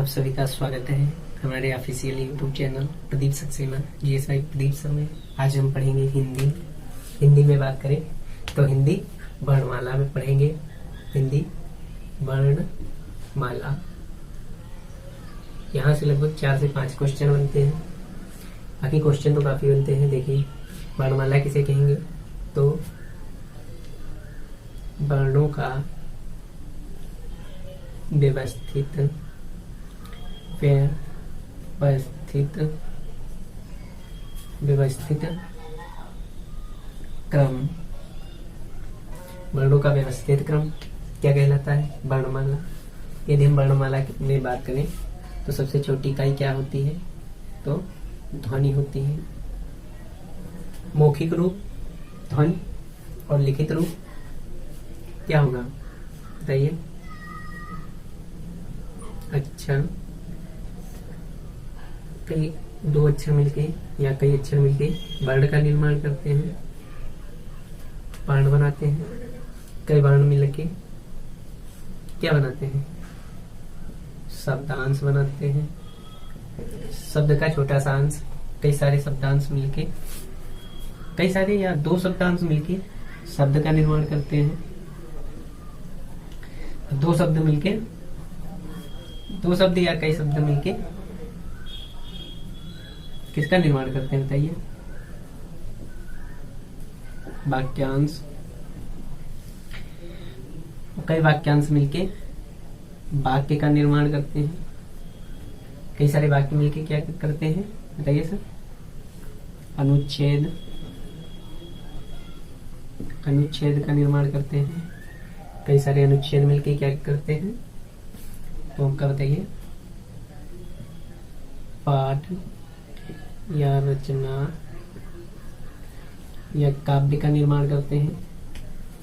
आप सभी का स्वागत है हमारे official YouTube channel Pradeep Saxena GSY Pradeep sir में। आज हम पढ़ेंगे हिंदी में बात करें तो हिंदी वर्णमाला में पढ़ेंगे। हिंदी वर्णमाला, यहाँ से लगभग 4 से 5 क्वेश्चन बनते हैं। बाकी क्वेश्चन तो काफी बनते हैं। देखिए, वर्णमाला किसे कहेंगे तो वर्णों का व्यवस्थित क्रम। वर्णों का व्यवस्थित क्रम क्या कहलाता है? वर्णमाला। यदि हम वर्णमाला में बात करें तो सबसे छोटी इकाई क्या होती है तो ध्वनि होती है। मौखिक रूप ध्वनि और लिखित रूप क्या होगा बताइए? अक्षर, कई 2 अक्षर मिलके या कई अक्षर मिलके वर्ण का निर्माण करते हैं, वर्ण बनाते हैं। कई वर्ण मिलके क्या बनाते हैं? शब्दांश बनाते हैं। शब्द का छोटा सा अंश, कई सारे शब्दांश मिलके, कई सारे या 2 शब्दांश मिलके शब्द का निर्माण करते हैं। 2 शब्द मिलके, 2 शब्द या कई शब्द मिलके किसका निर्माण करते हैं बताइए? वाक्यांश। कई वाक्यांश मिलके वाक्य का निर्माण करते हैं। कई सारे वाक्य मिलके क्या करते हैं बताइए सर? अनुच्छेद का निर्माण करते हैं। कई सारे अनुच्छेद मिलके क्या करते हैं तो उनका बताइए? पाठ या रचना या काव्य का निर्माण करते हैं।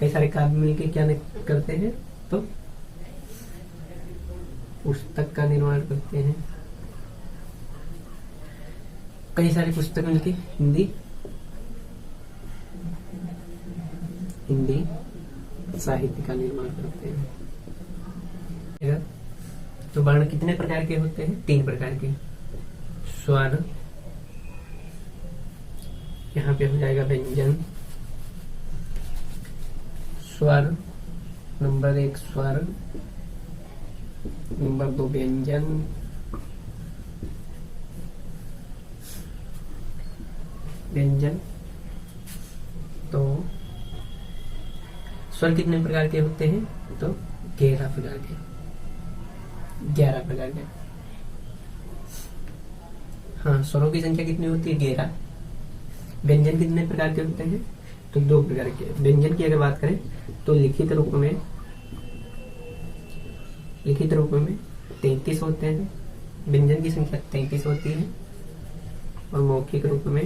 कई सारे काव्य मिलके क्या करते हैं तो पुस्तक का निर्माण करते हैं। कई सारी पुस्तक मिलके हिंदी साहित्य का निर्माण करते हैं। तो वर्ण कितने प्रकार के होते हैं? 3 प्रकार के। स्वर, यहाँ पे हो जाएगा व्यंजन। स्वर नंबर 1 स्वर, नंबर 2 व्यंजन, तो स्वर कितने प्रकार के होते हैं तो 11 प्रकार के। हाँ, स्वरों की संख्या कितनी होती है? 11। व्यंजन कितने प्रकार के होते हैं तो 2 प्रकार के। व्यंजन की अगर बात करें तो लिखित रूप में 33 होते हैं। व्यंजन की संख्या 33 होती है और मौखिक रूप में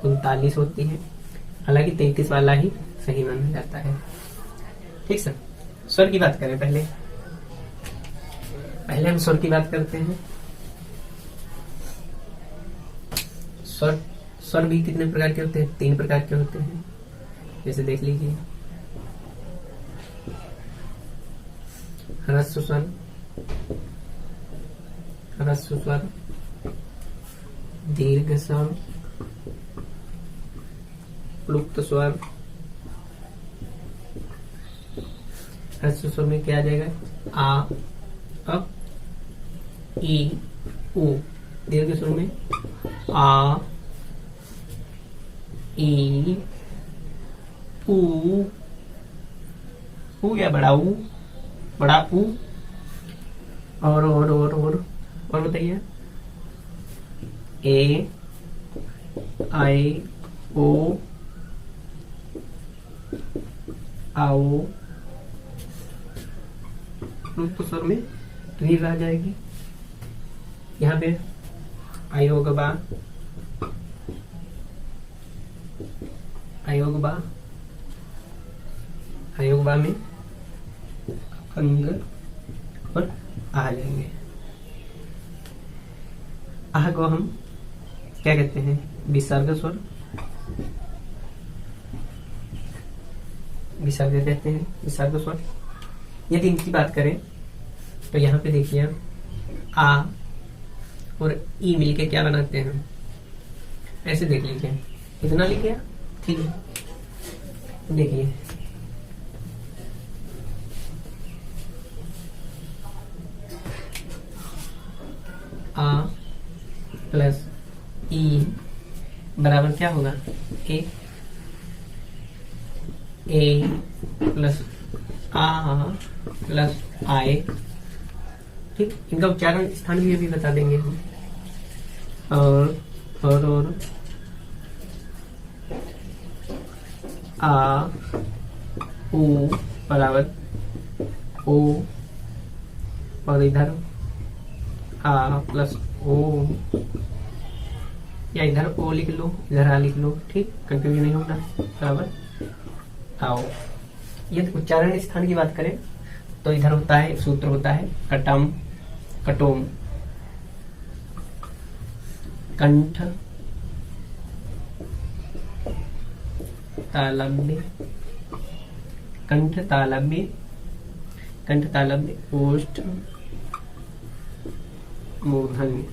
39 होती है। हालांकि 33 वाला ही सही माना जाता है। ठीक सर। स्वर की बात करें पहले हम स्वर की बात करते हैं। स्वर भी कितने प्रकार के होते हैं? 3 प्रकार के होते हैं। जैसे देख लीजिए, ह्रस्व स्वर, दीर्घ स्वर, प्लुप्त स्वर। ह्रस्व स्वर में क्या आ जाएगा? आ, अ, ई, उ। दीर्घ स्वर में आ, ई, उ या बड़ा उ, और बताइए? ए, आई, ओ, आओ। प्लुप्त स्वर में रीढ़ आ जाएगी। यहाँ पे अयोगबा में अंग और आ जाएंगे। आह को हम क्या कहते हैं? विसर्ग स्वर, विसर्ग कहते हैं, विसर्ग स्वर। यदि इनकी बात करें तो यहाँ पे देखिए आ और ई मिलके क्या बनाते हैं, ऐसे देख लीजिए, इतना लिख गया, ठीक है। देखिए आ प्लस ई बराबर क्या होगा, ए प्लस आ प्लस आए, ठीक। इनका उच्चारण स्थान भी अभी बता देंगे हम। और आ ऊ बराबर ओ, और इधर आ प्लस ओ, या इधर ओ लिख लो, इधर आ लिख लो, ठीक, कंफ्यूजन नहीं होना, बराबर आओ। ये उच्चारण स्थान की बात करें तो इधर होता है, सूत्र होता है कटम कटोम, कंठ तालव्य, कंठ तालव्य, कंठ तालव्य, ओष्ठ मूर्धन्य,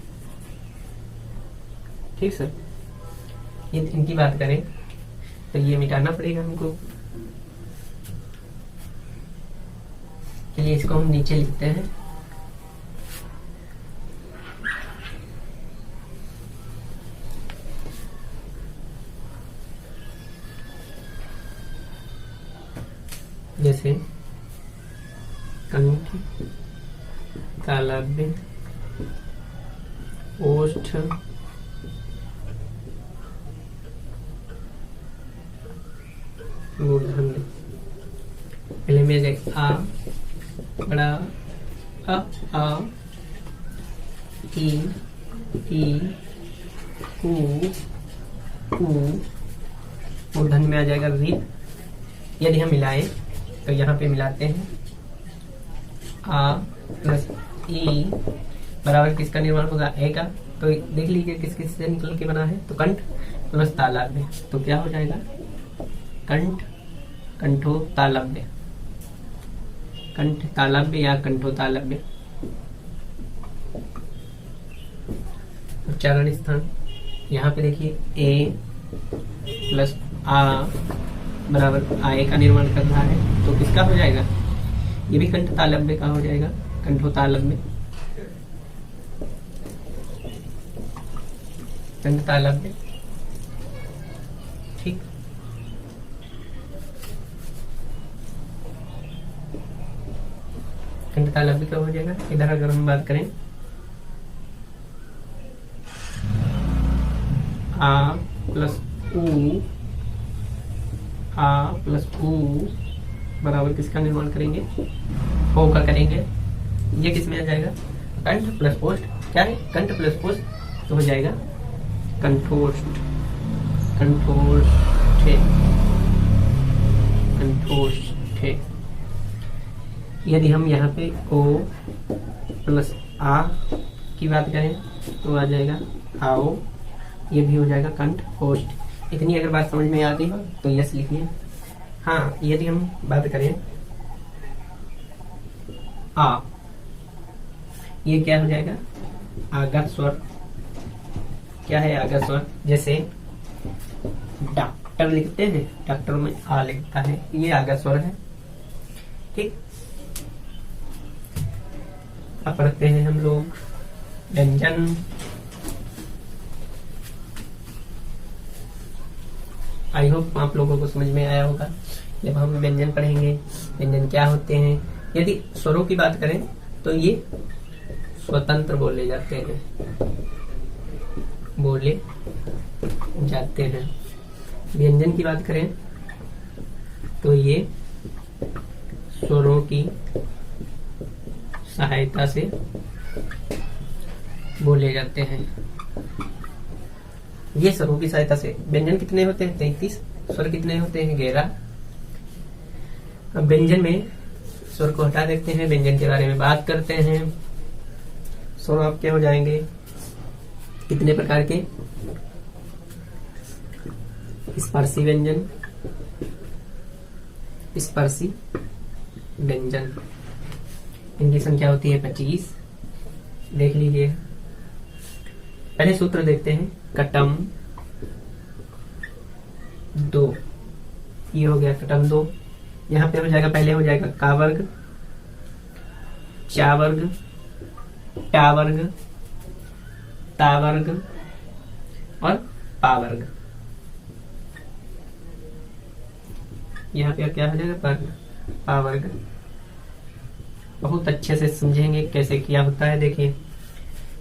ठीक सर। ये इनकी बात करें तो ये मिटाना पड़ेगा हमको, चलिए इसको हम नीचे लिखते हैं। जैसे कंठ तालव्य ओष्ठ मूर्धन्य, पहले में जाए आ बड़ा आ ई ऊ मूर्धन्य में आ जाएगा री। यदि हम मिलाएं तो यहाँ पे मिलाते हैं आ प्लस ई बराबर किसका निर्माण होगा, ए का। तो देख लीजिए किस किस से निकल के बना है, तो कंठ प्लस तालव्य, तो क्या हो जाएगा कंठ कंठो तालव्य, कंठ तालव्य या कंठो तालव्य। उच्चारण स्थान यहाँ पे देखिए ए प्लस आ बराबर आए का निर्माण कर रहा है, तो किसका हो जाएगा, ये भी कंठ तालव्य का हो जाएगा, कंठो तालव्य, कंठ तालव्य, ठीक। कंठ तालव्य का हो जाएगा। इधर अगर हम बात करें आ प्लस ऊ बराबर किसका निर्माण करेंगे, ओ का करेंगे। ये किस में आ जाएगा, कंठ प्लस पोस्ट, क्या है कंठ प्लस पोस्ट, तो हो जाएगा कंठोष्ठ, कंठोष्ठे, कंठोष्ठे। यदि हम यहाँ पे ओ प्लस आ की बात करें तो आ जाएगा आओ, ये भी हो जाएगा कंठ ओष्ठ। इतनी अगर बात समझ में आ गई हो तो यस लिखिए। हाँ, यदि हम बात करें आ, ये क्या हो जाएगा आगा स्वर, क्या है आगा स्वर, जैसे डॉक्टर लिखते हैं, डॉक्टर में आ लिखता है, ये आगा स्वर है, ठीक। अब पढ़ते हैं हम लोग व्यंजन। आई होप आप लोगों को समझ में आया होगा। जब हम व्यंजन पढ़ेंगे, व्यंजन क्या होते हैं, यदि स्वरों की बात करें तो ये स्वतंत्र बोले जाते हैं, बोले जाते हैं। व्यंजन की बात करें तो ये स्वरों की सहायता से बोले जाते हैं। ये स्वरों की सहायता से व्यंजन कितने होते हैं 33, स्वर कितने होते हैं 11। अब व्यंजन में स्वर को हटा देते हैं, व्यंजन के बारे में बात करते हैं। स्वर आपके हो जाएंगे कितने प्रकार के, स्पर्शी व्यंजन, स्पर्शी व्यंजन, इनकी संख्या होती है 25। देख लीजिए, पहले सूत्र देखते हैं। कटम 2, ये हो गया कटम 2। यहाँ पे हो जाएगा, पहले हो जाएगा का वर्ग, चा वर्ग, टा वर्ग, ता वर्ग और पा वर्ग। यहाँ पे क्या हो जाएगा, वर्ग, पा वर्ग। बहुत अच्छे से समझेंगे कैसे क्या होता है। देखिए,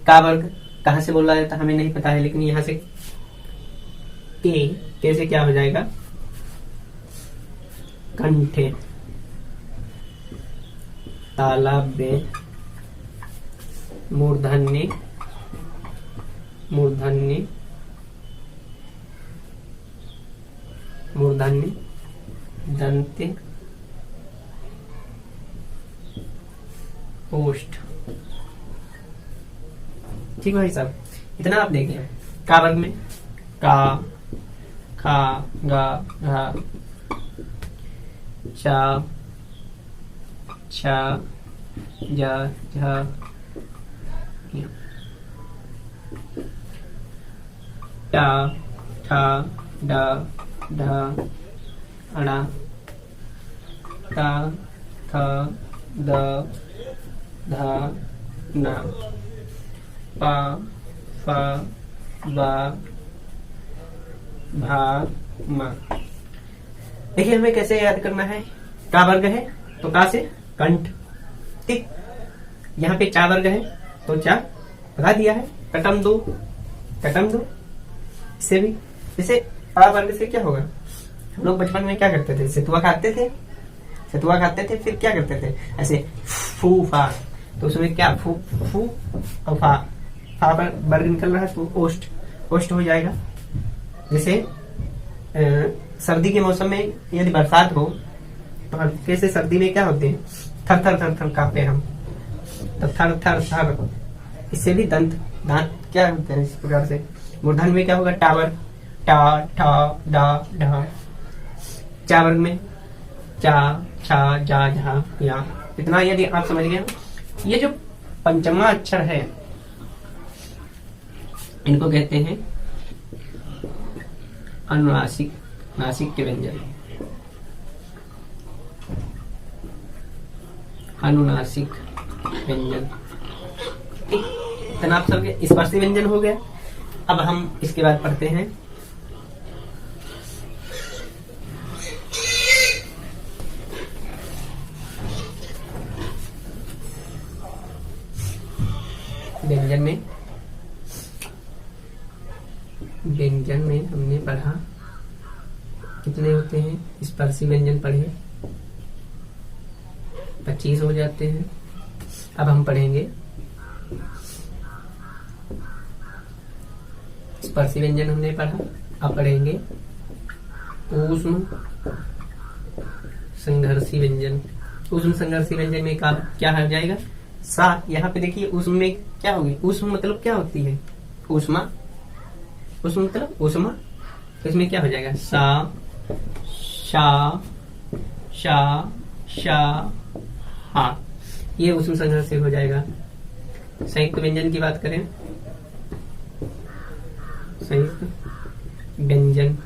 का वर्ग कहाँ से बोला जाता है हमें नहीं पता है, लेकिन यहाँ से के से क्या हो जाएगा, कंठे, तालाब में, मूर्धन्य, मूर्धन्य, मूर्धन्य, दंते, पोस्ट। ठीक भाई साहब, इतना आप देख लें। का वर्ग में का, खा, गा, घा, चा, छा, जा, झा, टा, ठा, डा, ढा, अड़ा, ता, था, दा, धा, ना, पा, फा, बा, भा, मा। देखिए हमें कैसे याद करना है। का वर्ग है तो का से कंठ, ठीक। यहाँ पे चा वर्ग है तो चा भगा दिया है, कटम 2, कटम 2। इससे भी जैसे पा वर्ग से क्या होगा, हम लोग बचपन में क्या करते थे, सतुआ खाते थे, सतुआ खाते थे, फिर क्या करते थे ऐसे फू फा, तो उसमें क्या फू फू और फा, फा पर वर्ग निकल रहा है तो ओष्ठ, ओष्ठ हो जाएगा। जैसे सर्दी के मौसम में यदि बरसात हो तो हल्के से सर्दी में क्या होते हैं, थर थर थर थर कांपते हम, तो थर थर थर। इससे भी दंत, दांत क्या होते हैं इस प्रकार से। मूर्धन्य में क्या होगा, टावर, टा, ठा, डा, ढा। चा वर्ग में चा, छा, जा, झा, या। इतना यदि आप समझ गए। ये जो पंचमा अक्षर है इनको कहते हैं अनुनासिक, नासिक के व्यंजन, अनुनासिक व्यंजन। इतना आप सबके स्पर्शी व्यंजन हो गया। अब हम इसके बाद पढ़ते हैं व्यंजन में। व्यंजन में हमने पढ़ा कितने होते हैं, स्पर्शी व्यंजन पढ़े 25 हो जाते हैं। अब हम पढ़ेंगे स्पर्शी व्यंजन हमने पढ़ा, अब पढ़ेंगे ऊष्म संघर्षी व्यंजन। ऊष्म संघर्षी व्यंजन में क्या हो जाएगा, सा। यहाँ पे देखिए ऊष्म में क्या होगी, ऊष्म मतलब क्या होती है, ऊष्मा, ऊष्म मतलब ऊष्मा। तो इसमें क्या हो जाएगा, सा, शा, शा, शा, हा। ये ऊष्म संघर्ष से हो जाएगा। संयुक्त व्यंजन की बात करें, संयुक्त व्यंजन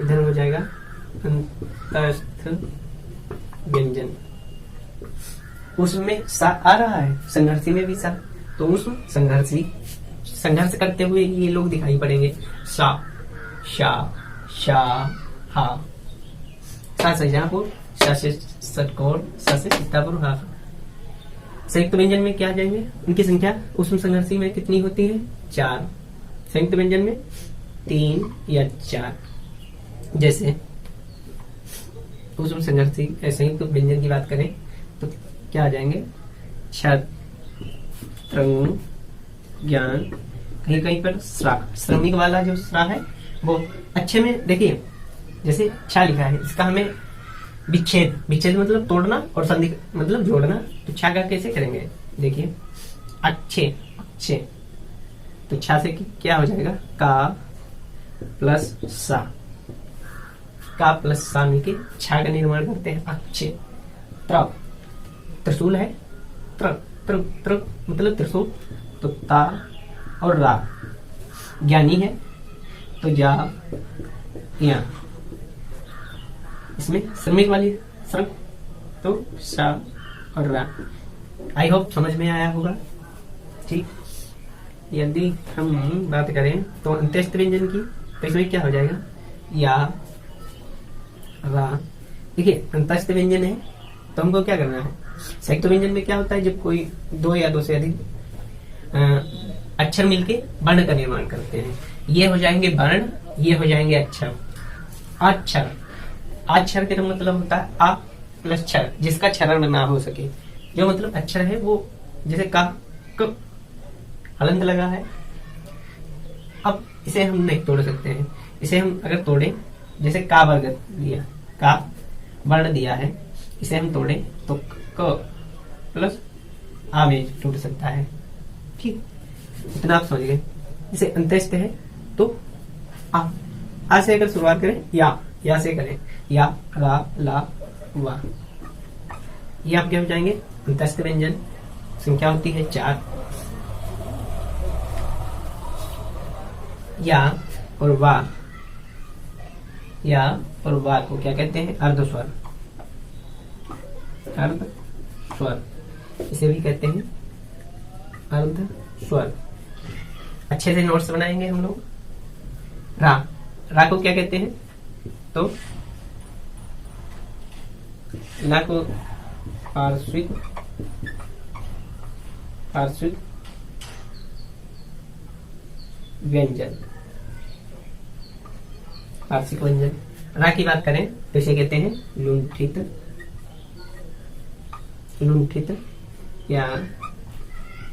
इधर हो जाएगा अंतस्थ व्यंजन। उसमें सा आ रहा है, संघर्षी में भी सा, तो उसमें संघर्षी, संघर्ष करते हुए ये लोग दिखाई पड़ेंगे। सा, शा, शा, हा। सा से जहापुर, सा से सटकोर, सा से सीतापुर, हा। संयुक्त व्यंजन में क्या जाएंगे, उनकी संख्या उसमें संघर्षी में कितनी होती है, 4। संयुक्त व्यंजन में 3 या 4। जैसे उसमें संघर्षी संयुक्त व्यंजन की बात करें तो क्या आ जाएंगे, छत, त्रंग, ज्ञान, कहीं कहीं पर स्रा। श्रमिक वाला जो स्रा है वो अच्छे में देखिए, जैसे छा लिखा है, इसका हमें विच्छेद, विच्छेद मतलब तोड़ना और संधि मतलब जोड़ना, तो छा का कैसे करेंगे, देखिए अच्छे, अच्छे। तो छा से क्या हो जाएगा, का प्लस सा, का प्लस सा मिलके छा का निर्माण करते हैं, अच्छे। त्र, त्रिशूल है, त्र त्र त्र मतलब त्रिशूल, तो ता और रा। ज्ञानी है तो जा या, इसमें श्रमिक वाली श्रम तो सा और रा। आई होप समझ में आया होगा। ठीक, यदि हम बात करें तो अंत्यस्थ व्यंजन की, तो इसमें क्या हो जाएगा, या रा। देखिए अंत्यस्थ व्यंजन है तो हमको क्या करना है, संयुक्त व्यंजन में क्या होता है, जब कोई दो या दो से अधिक अक्षर मिलके वर्ण का निर्माण करते हैं, ये हो जाएंगे वर्ण, ये हो जाएंगे अक्षर। अक्षर, अक्षर का मतलब होता है आ प्लस क्षर, जिसका क्षरण ना हो सके। जो मतलब अक्षर है वो, जैसे का क हलंत लगा है, अब इसे हम नहीं तोड़ सकते हैं। इसे हम अगर तोड़े, जैसे का वर्ग दिया, का वर्ण दिया है, इसे हम तोड़े तो क प्लस आ में टूट सकता है। ठीक, इतना आप समझ गए। जैसे अंत्यस्थ है तो आ से अगर शुरुआत करें, या से करें, या रा ला वा, ये आप क्या हो जाएंगे अंत्यस्थ व्यंजन। संख्या होती है 4। या और वा, या और वा को क्या कहते हैं, अर्ध स्वर। अर्ध स्वर इसे भी कहते हैं अर्ध स्वर। अच्छे से नोट्स बनाएंगे हम लोग। रा को क्या कहते हैं, तो ला को पार्श्विक व्यंजन, पार्श्विक व्यंजन। रा की बात करें तो इसे कहते हैं लुंठित, लुंठित या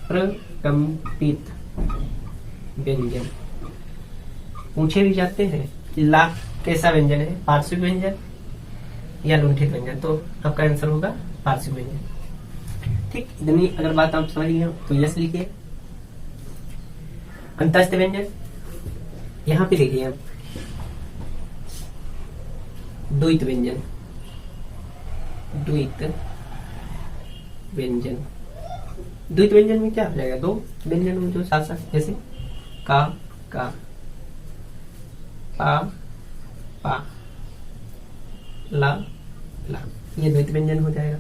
प्रकंपित व्यंजन। पूछे भी जाते हैं ला कैसा व्यंजन है, पार्श्विक व्यंजन या लुंठित व्यंजन, तो आपका आंसर होगा पार्श्विक व्यंजन। ठीक, इतनी अगर बात आप समझ गए हो तो यस लिखिए। अंतस्थ व्यंजन, यहां पे देखिए आप, द्वित व्यंजन, द्वित व्यंजन। द्वित व्यंजन में क्या हो जाएगा, दो व्यंजन में जो साथ साथ, जैसे का पा पा, ला ला, ये द्वित व्यंजन हो जाएगा।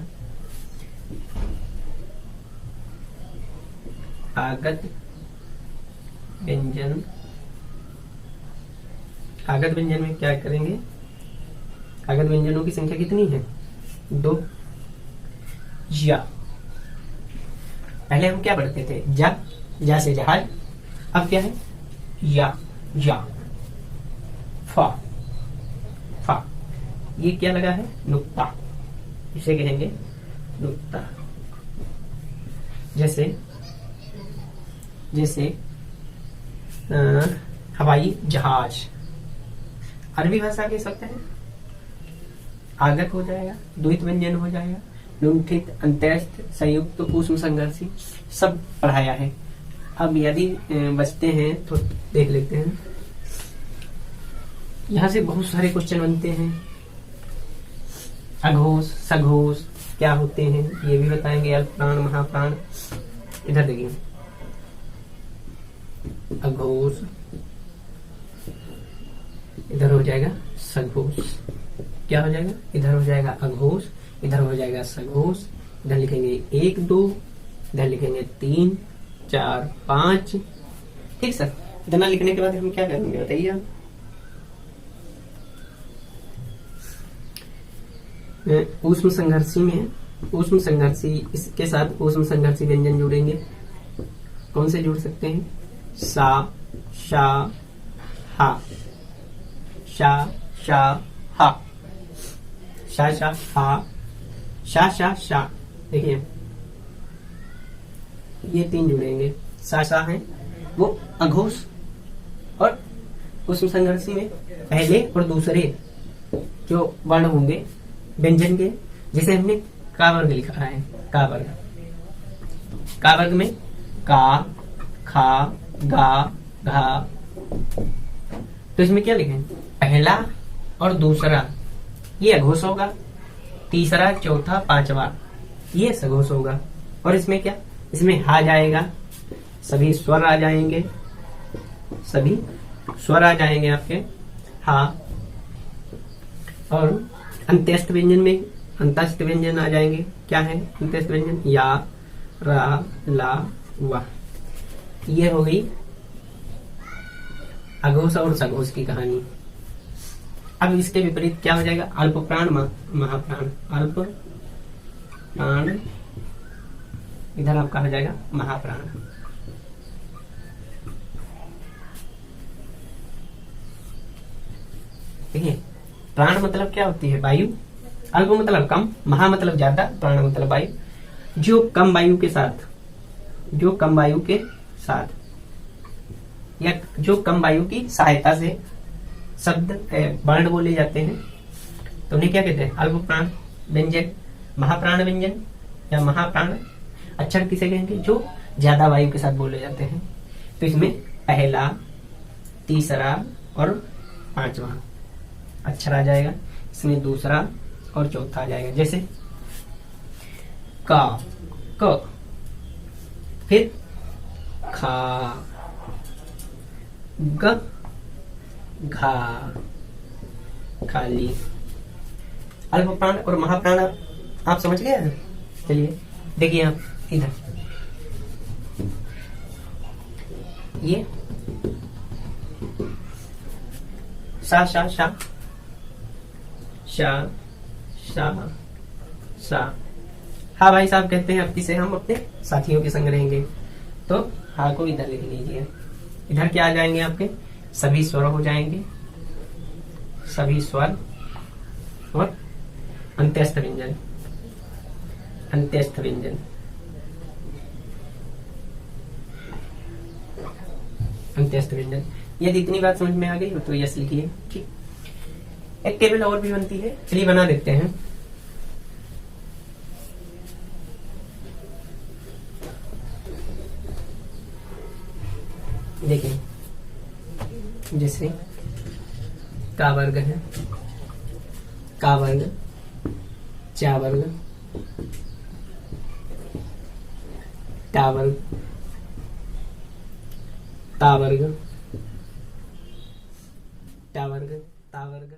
आगत व्यंजन, आगत व्यंजन में क्या करेंगे, आगत व्यंजनों की संख्या कितनी है, 2। या, पहले हम क्या पढ़ते थे, जा से जहाज, अब क्या है, या फा, ये क्या लगा है, नुक्ता, इसे कहेंगे नुक्ता। जैसे हवाई जहाज, अरबी भाषा के शब्द है, आगत हो जाएगा, द्वित व्यंजन हो जाएगा, लुंठित, अंत्यस्थ, संयुक्त, ऊष्म संघर्षी, सब पढ़ाया है। अब यदि बचते हैं तो देख लेते हैं। यहाँ से बहुत सारे क्वेश्चन बनते हैं। अघोष, सघोष क्या होते हैं ये भी बताएंगे, अल्प प्राण, महाप्राण। इधर देखिए, अघोष, इधर हो जाएगा सघोष, क्या हो जाएगा, इधर हो जाएगा अघोष, इधर हो जाएगा सघोष, इधर लिखेंगे 1 2, इधर लिखेंगे 3 4 5। ठीक सर, इतना लिखने के बाद हम क्या करेंगे बताइए। ऊष्म संघर्षी में, ऊष्म संघर्षी, इसके साथ ऊष्म संघर्षी व्यंजन जुड़ेंगे। कौन से जुड़ सकते हैं, सा, शा, हा, शा, शा, हा, शा, शा, हा, शा, शा, शा। देखिए ये 3 जुड़ेंगे। सा, शा है वो अघोष, और ऊष्म संघर्षी में पहले और दूसरे जो वर्ण होंगे व्यंजन के, जैसे हमने का वर्ग लिखा है, का वर्ग, का वर्ग में का, खा, गा, घा, तो इसमें क्या लिखें, पहला और दूसरा ये अघोष होगा, तीसरा, चौथा, पांचवा ये सघोष होगा। और इसमें क्या, इसमें हा जाएगा, सभी स्वर आ जाएंगे, सभी स्वर आ जाएंगे आपके हा। और अंत्यस्थ व्यंजन में अंतस्थ व्यंजन आ जाएंगे। क्या है अंत्यस्थ व्यंजन, या, रा, ला, वा। ये हो गई अघोष और सघोष की कहानी। अब इसके विपरीत क्या हो जाएगा, अल्प प्राण महाप्राण। अल्प प्राण इधर आपका हो जाएगा महाप्राण। देखिए प्राण मतलब क्या होती है, वायु। अल्प मतलब कम, महा मतलब ज्यादा, प्राण मतलब वायु। जो कम वायु के साथ, जो कम वायु के साथ या जो कम वायु की सहायता से शब्द वर्ण बोले जाते हैं तो उन्हें क्या कहते हैं, अल्प प्राण व्यंजन, महाप्राण व्यंजन या महाप्राण। अक्षर किसे कहेंगे, जो ज्यादा वायु के साथ बोले जाते हैं। तो इसमें पहला, तीसरा और पांचवा अक्षर आ जाएगा। इसमें दूसरा और चौथा आ जाएगा। जैसे का, क, फिर खा, ग, घा, खाली। अल्प प्राण और महाप्राण आप समझ गए। चलिए देखिए आप इधर, ये सा शा शा शा शा सा। हाँ भाई साहब कहते हैं, अब से हम अपने साथियों के संग रहेंगे। तो हा को इधर लिख लीजिए। इधर क्या आ जाएंगे आपके, सभी स्वर हो जाएंगे, सभी स्वर और अंत्यस्थ व्यंजन, अंत्यस्थ व्यंजन, अंत्यस्थ व्यंजन। यदि इतनी बात समझ में आ गई हो तो यस लिखिए। ठीक, एक टेबल और भी बनती है, चलिए बना देते हैं। देखिए जैसे का वर्ग है, का वर्ग, चा वर्ग, टा वर्ग, ता वर्ग, टा वर्ग, ता वर्ग,